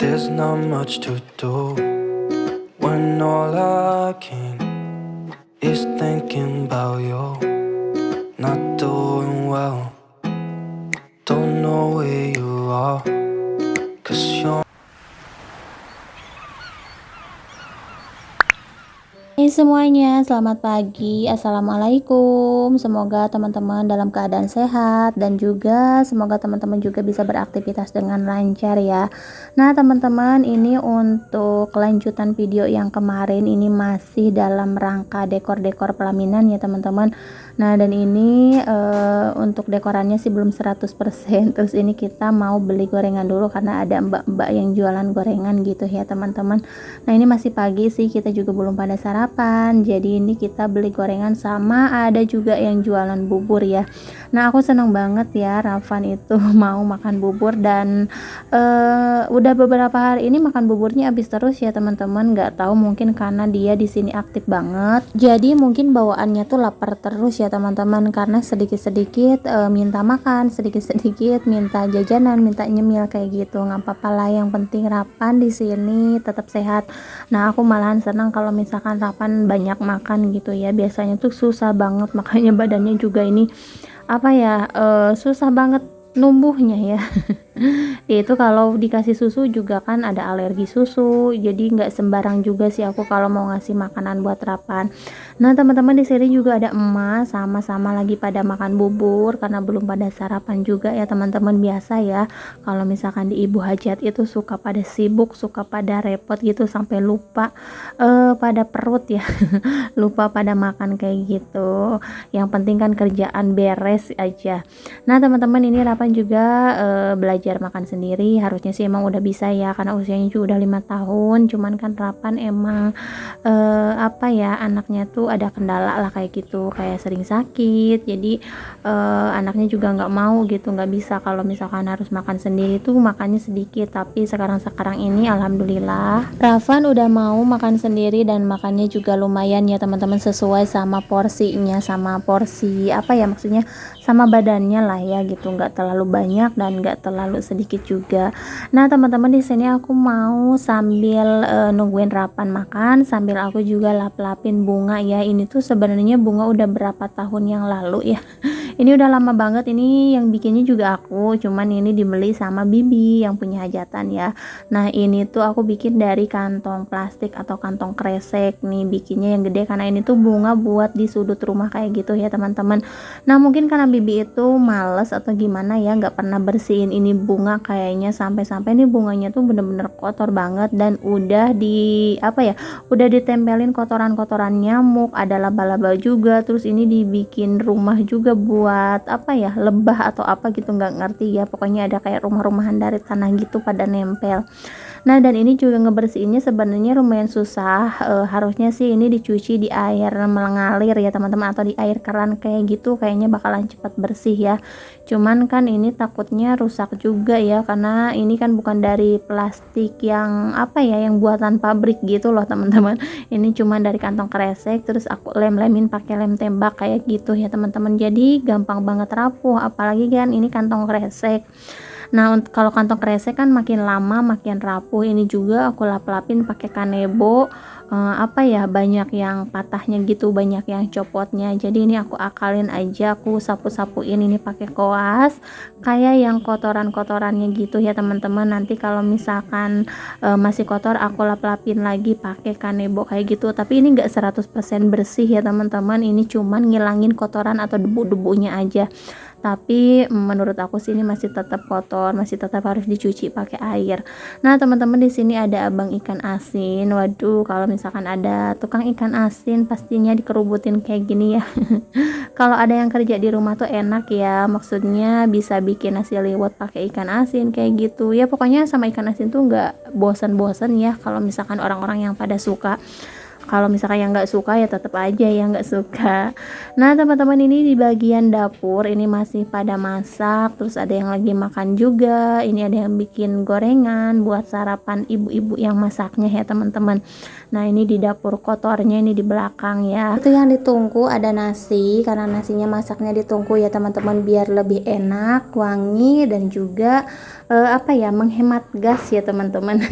There's not much to do when all I can is thinking about you. Not doing well, don't know where you are, 'cause you're Hai semuanya, selamat pagi. Assalamualaikum. Semoga teman-teman dalam keadaan sehat dan juga semoga teman-teman juga bisa beraktivitas dengan lancar ya. Nah, teman-teman, ini untuk kelanjutan video yang kemarin, ini masih dalam rangka dekor-dekor pelaminan ya, teman-teman. Nah, dan ini untuk dekorannya sih belum 100%. Terus ini kita mau beli gorengan dulu karena ada mbak-mbak yang jualan gorengan gitu ya, teman-teman. Nah, ini masih pagi sih, kita juga belum pada sarapan. Jadi ini kita beli gorengan sama ada juga yang jualan bubur ya. Nah, aku seneng banget ya Rafan itu mau makan bubur dan udah beberapa hari ini makan buburnya habis terus ya, teman-teman. Nggak tahu mungkin karena dia di sini aktif banget. Jadi mungkin bawaannya tuh lapar terus ya, teman-teman, karena sedikit-sedikit minta makan, sedikit-sedikit minta jajanan, minta nyemil kayak gitu. Nggak apa-apa lah, yang penting Rafan di sini tetap sehat. Nah, aku malahan senang kalau misalkan Rafan banyak makan gitu ya. Biasanya tuh susah banget, makanya badannya juga ini apa ya, susah banget numbuhnya ya. Itu kalau dikasih susu juga kan ada alergi susu, jadi nggak sembarang juga sih aku kalau mau ngasih makanan buat Rapan. Nah, teman-teman, di sini juga ada emas sama-sama lagi pada makan bubur karena belum pada sarapan juga ya, teman-teman. Biasa ya kalau misalkan di ibu hajat itu suka pada sibuk, suka pada repot gitu sampai lupa pada perut ya. Lupa pada makan kayak gitu. Yang penting kan kerjaan beres aja. Nah, teman-teman, ini Rapan juga belajar makan sendiri. Harusnya sih emang udah bisa ya karena usianya juga udah 5 tahun. Cuman kan Rapan emang apa ya, anaknya tuh ada kendala lah kayak gitu, kayak sering sakit. Jadi anaknya juga nggak mau gitu, nggak bisa kalau misalkan harus makan sendiri tuh makannya sedikit. Tapi sekarang ini alhamdulillah Ravan udah mau makan sendiri dan makannya juga lumayan ya, teman-teman, sesuai sama porsinya, sama porsi apa ya, maksudnya sama badannya lah ya gitu, nggak terlalu banyak dan nggak terlalu sedikit juga. Nah, teman-teman, di sini aku mau sambil nungguin Rapan makan, sambil aku juga lap-lapin bunga ya. Ini tuh sebenarnya bunga udah berapa tahun yang lalu ya. Ini udah lama banget, ini yang bikinnya juga aku, cuman ini dibeli sama bibi yang punya hajatan ya. Nah, ini tuh aku bikin dari kantong plastik atau kantong kresek nih, bikinnya yang gede karena ini tuh bunga buat di sudut rumah kayak gitu ya, teman-teman. Nah, mungkin karena bibi itu males atau gimana ya, nggak pernah bersihin ini bunga kayaknya, sampai-sampai nih bunganya tuh bener-bener kotor banget dan udah di apa ya, udah ditempelin kotoran-kotoran nyamuk, ada laba-laba juga. Terus ini dibikin rumah juga buat apa ya, lebah atau apa gitu, nggak ngerti ya, pokoknya ada kayak rumah-rumahan dari tanah gitu pada nempel. Nah, dan ini juga ngebersihinnya sebenarnya lumayan susah. Harusnya sih ini dicuci di air mengalir ya, teman-teman, atau di air keran kayak gitu, kayaknya bakalan cepat bersih ya. Cuman kan ini takutnya rusak juga ya, karena ini kan bukan dari plastik yang apa ya, yang buatan pabrik gitu loh, teman-teman. Ini cuman dari kantong kresek, terus aku lem-lemin pakai lem tembak kayak gitu ya, teman-teman. Jadi gampang banget rapuh, apalagi kan ini kantong kresek. Nah, kalau kantong kresek kan makin lama makin rapuh. Ini juga aku lap-lapin pakai kanebo. Apa ya, banyak yang patahnya gitu, banyak yang copotnya. Jadi ini aku akalin aja, aku sapu-sapuin ini pakai koas, kayak yang kotoran-kotorannya gitu ya, teman-teman. Nanti kalau misalkan masih kotor, aku lap-lapin lagi pakai kanebo kayak gitu. Tapi ini enggak 100% bersih ya, teman-teman. Ini cuman ngilangin kotoran atau debu-debunya aja. Tapi menurut aku sih ini masih tetap kotor, masih tetap harus dicuci pakai air. Nah, teman-teman, di sini ada abang ikan asin. Waduh, kalau misalkan ada tukang ikan asin pastinya dikerubutin kayak gini ya. Kalau ada yang kerja di rumah tuh enak ya, maksudnya bisa bikin nasi liwet pakai ikan asin kayak gitu ya. Pokoknya sama ikan asin tuh nggak bosan-bosan ya kalau misalkan orang-orang yang pada suka. Kalau misalkan yang nggak suka ya tetap aja yang nggak suka. Nah, teman-teman, ini di bagian dapur ini masih pada masak, terus ada yang lagi makan juga. Ini ada yang bikin gorengan buat sarapan ibu-ibu yang masaknya ya, teman-teman. Nah, ini di dapur kotornya ini di belakang ya. Itu yang ditungku ada nasi, karena nasinya masaknya ditungku ya, teman-teman, biar lebih enak, wangi, dan juga apa ya, menghemat gas ya teman-teman.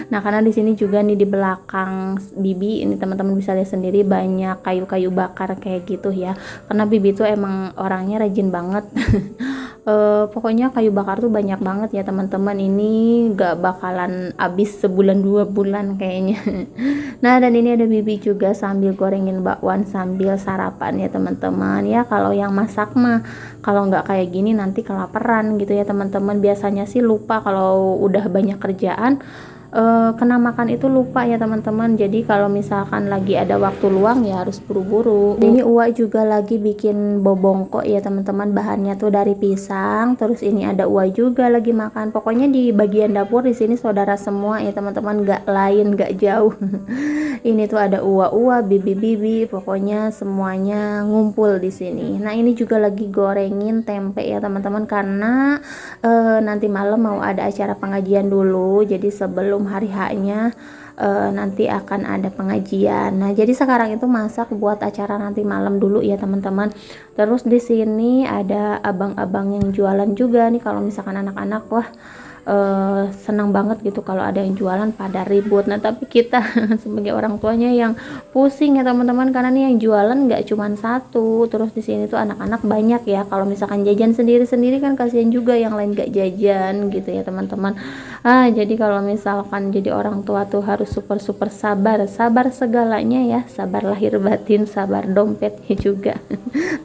Nah karena di sini juga nih di belakang Bibi ini teman-teman bisa lihat sendiri banyak kayu-kayu bakar kayak gitu ya, karena Bibi tuh emang orangnya rajin banget. Pokoknya kayu bakar tuh banyak banget ya teman-teman, ini gak bakalan habis sebulan 2 bulan kayaknya. Nah dan ini ada Bibi juga sambil gorengin bakwan sambil sarapan ya teman-teman ya. Kalau yang masak mah kalau nggak kayak gini nanti kelaparan gitu ya teman-teman. Biasanya sih lupa kalau udah banyak kerjaan, kena makan itu lupa ya teman-teman. Jadi kalau misalkan lagi ada waktu luang ya harus buru-buru. Ini Uwa juga lagi bikin bobongko ya teman-teman, bahannya tuh dari pisang. Terus ini ada Uwa juga lagi makan. Pokoknya di bagian dapur di sini saudara semua ya teman-teman, nggak lain nggak jauh. Ini tuh ada Uwa-Uwa, Bibi-Bibi, pokoknya semuanya ngumpul di sini. Nah ini juga lagi gorengin tempe ya teman-teman, karena nanti malam mau ada acara pengajian dulu. Jadi sebelum hari H-nya nanti akan ada pengajian. Nah jadi sekarang itu masak buat acara nanti malam dulu ya teman-teman. Terus di sini ada abang-abang yang jualan juga nih. Kalau misalkan anak-anak wah senang banget gitu kalau ada yang jualan pada ribut. Nah tapi kita sebagai orang tuanya yang pusing ya teman-teman, karena nih yang jualan nggak cuma satu. Terus di sini tuh anak-anak banyak ya. Kalau misalkan jajan sendiri-sendiri kan kasihan juga yang lain nggak jajan gitu ya teman-teman. Jadi kalau misalkan jadi orang tua tuh harus super sabar, sabar segalanya ya, sabar lahir batin, sabar dompetnya juga.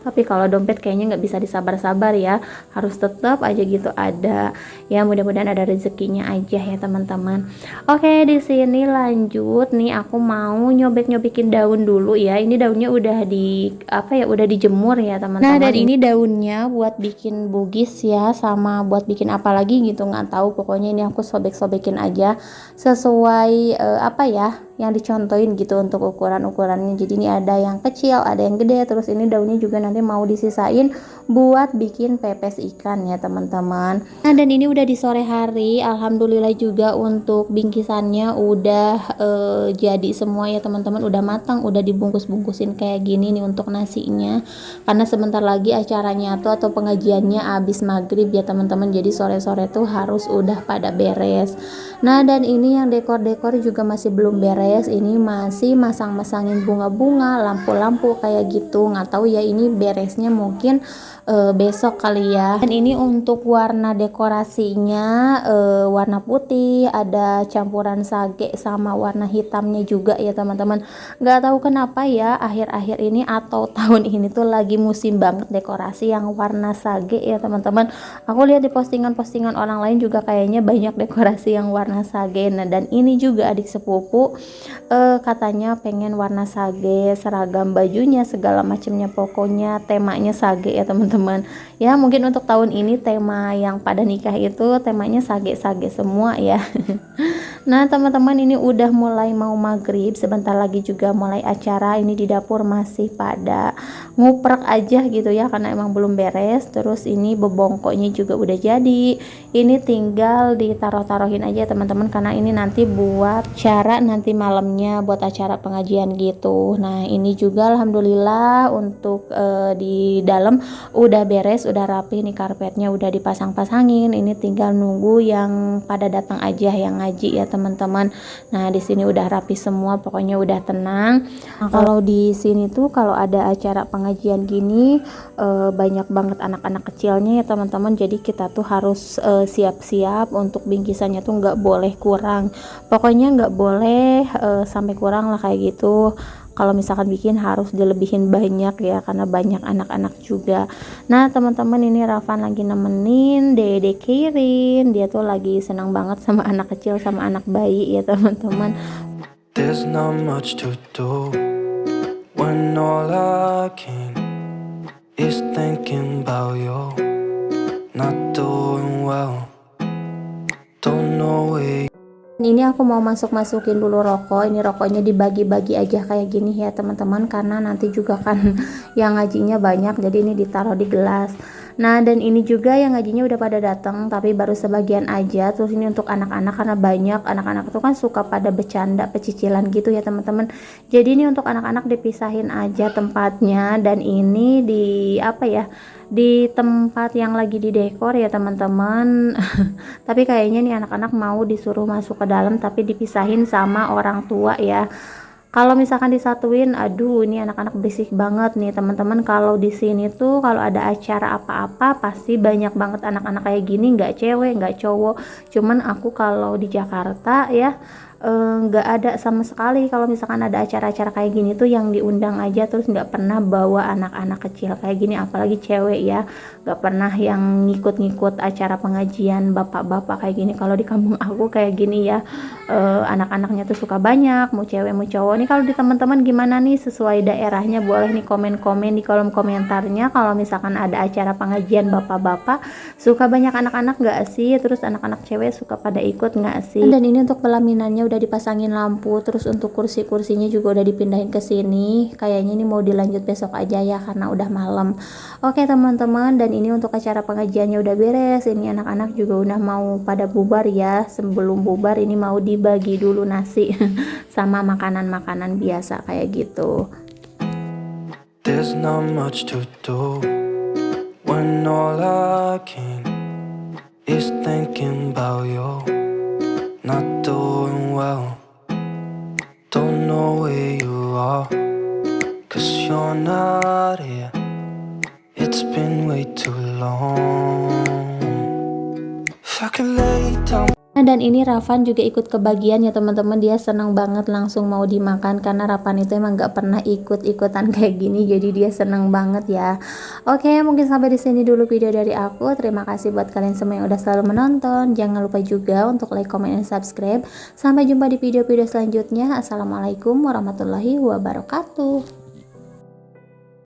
Tapi kalau dompet kayaknya nggak bisa disabar-sabar ya, harus tetap aja gitu ada. Ya mudah-mudahan ada rezekinya aja ya teman-teman. Oke di sini lanjut nih, aku mau nyobek-nyobekin daun dulu ya. Ini daunnya udah di apa ya, udah dijemur ya teman-teman. Nah dan ini daunnya buat bikin bugis ya, sama buat bikin apa lagi gitu nggak tahu. Pokoknya ini aku sobek-sobekin aja sesuai apa ya yang dicontohin gitu untuk ukuran-ukurannya. Jadi ini ada yang kecil, ada yang gede. Terus ini daunnya juga nanti mau disisain buat bikin pepes ikan ya teman-teman. Nah dan ini udah di sore hari, alhamdulillah juga untuk bingkisannya udah jadi semua ya teman-teman, udah matang, udah dibungkus-bungkusin kayak gini nih untuk nasinya. Karena sebentar lagi acaranya tuh atau pengajiannya habis maghrib ya teman-teman, jadi sore-sore tuh harus udah pada beres. Nah dan ini yang dekor-dekor juga masih belum beres, ini masih masang-masangin bunga-bunga, lampu-lampu kayak gitu. Nggak tahu ya ini beresnya mungkin besok kali ya. Dan ini untuk warna dekorasinya warna putih, ada campuran sage sama warna hitamnya juga ya teman-teman. Nggak tahu kenapa ya akhir-akhir ini atau tahun ini tuh lagi musim banget dekorasi yang warna sage ya teman-teman. Aku lihat di postingan-postingan orang lain juga kayaknya banyak dekorasi yang warna sage. Nah dan ini juga adik sepupu katanya pengen warna sage, seragam bajunya segala macamnya, pokoknya temanya sage ya teman-teman. Ya mungkin untuk tahun ini tema yang pada nikah itu temanya sage-sage semua ya. Nah teman-teman ini udah mulai mau maghrib, sebentar lagi juga mulai acara. Ini di dapur masih pada nguprek aja gitu ya, karena emang belum beres. Terus ini bebongkoknya juga udah jadi, ini tinggal ditaruh-taruhin aja teman-teman, karena ini nanti buat cara nanti malamnya buat acara pengajian gitu. Nah ini juga alhamdulillah untuk di dalam udah beres, udah rapi nih, karpetnya udah dipasang-pasangin. Ini tinggal nunggu yang pada datang aja yang ngaji ya teman-teman. Nah di sini udah rapi semua, pokoknya udah tenang. Nah, kalau di sini tuh kalau ada acara pengajian gini banyak banget anak-anak kecilnya ya teman-teman. Jadi kita tuh harus siap-siap untuk bingkisannya tuh nggak boleh kurang. Pokoknya nggak boleh sampai kurang lah kayak gitu. Kalau misalkan bikin harus dilebihin banyak ya, karena banyak anak-anak juga. Nah teman-teman ini Rafan lagi nemenin Dede Kirin, dia tuh lagi senang banget sama anak kecil sama anak bayi ya teman-teman. There's not much to do when all I can is thinking about you not doing well. Don't know where. Ini aku mau masukin dulu rokok. Ini rokoknya dibagi-bagi aja kayak gini ya teman-teman, karena nanti juga kan yang ngajinya banyak, jadi ini ditaruh di gelas. Nah, dan ini juga yang ngajinya udah pada datang tapi baru sebagian aja. Terus ini untuk anak-anak karena banyak anak-anak itu kan suka pada bercanda pecicilan gitu ya teman-teman. Jadi ini untuk anak-anak dipisahin aja tempatnya, dan ini di apa ya? Di tempat yang lagi didekor ya teman-teman. Tapi kayaknya nih anak-anak mau disuruh masuk ke dalam tapi dipisahin sama orang tua ya. Kalau misalkan disatuin, aduh ini anak-anak berisik banget nih teman-teman. Kalau di sini tuh kalau ada acara apa-apa pasti banyak banget anak-anak kayak gini, nggak cewek nggak cowok. Cuman aku kalau di Jakarta ya nggak ada sama sekali. Kalau misalkan ada acara-acara kayak gini tuh yang diundang aja, terus nggak pernah bawa anak-anak kecil kayak gini, apalagi cewek ya, nggak pernah yang ngikut-ngikut acara pengajian bapak-bapak kayak gini. Kalau di kampung aku kayak gini ya, anak-anaknya tuh suka banyak, mau cewek mau cowok. Nih kalau di teman-teman gimana nih, sesuai daerahnya boleh nih komen-komen di kolom komentarnya. Kalau misalkan ada acara pengajian bapak-bapak suka banyak anak-anak nggak sih, terus anak-anak cewek suka pada ikut nggak sih. Dan ini untuk pelaminannya udah dipasangin lampu, terus untuk kursi-kursinya juga udah dipindahin ke sini. Kayaknya ini mau dilanjut besok aja ya karena udah malam. Oke teman-teman, dan ini untuk acara pengajiannya udah beres. Ini anak-anak juga udah mau pada bubar ya. Sebelum bubar ini mau dibagi dulu nasi sama makanan-makanan biasa kayak gitu. There's not much to do when all I can is thinking about you. Not doing well, don't know where you are, 'cause you're not here. It's been way too long. If I could lay down. Nah, dan ini Rafan juga ikut kebagian ya teman-teman. Dia seneng banget langsung mau dimakan karena Rafan itu emang gak pernah ikut-ikutan kayak gini, jadi dia seneng banget ya. Oke, mungkin sampai di sini dulu video dari aku. Terima kasih buat kalian semua yang udah selalu menonton. Jangan lupa juga untuk like, comment, dan subscribe. Sampai jumpa di video-video selanjutnya. Assalamualaikum warahmatullahi wabarakatuh.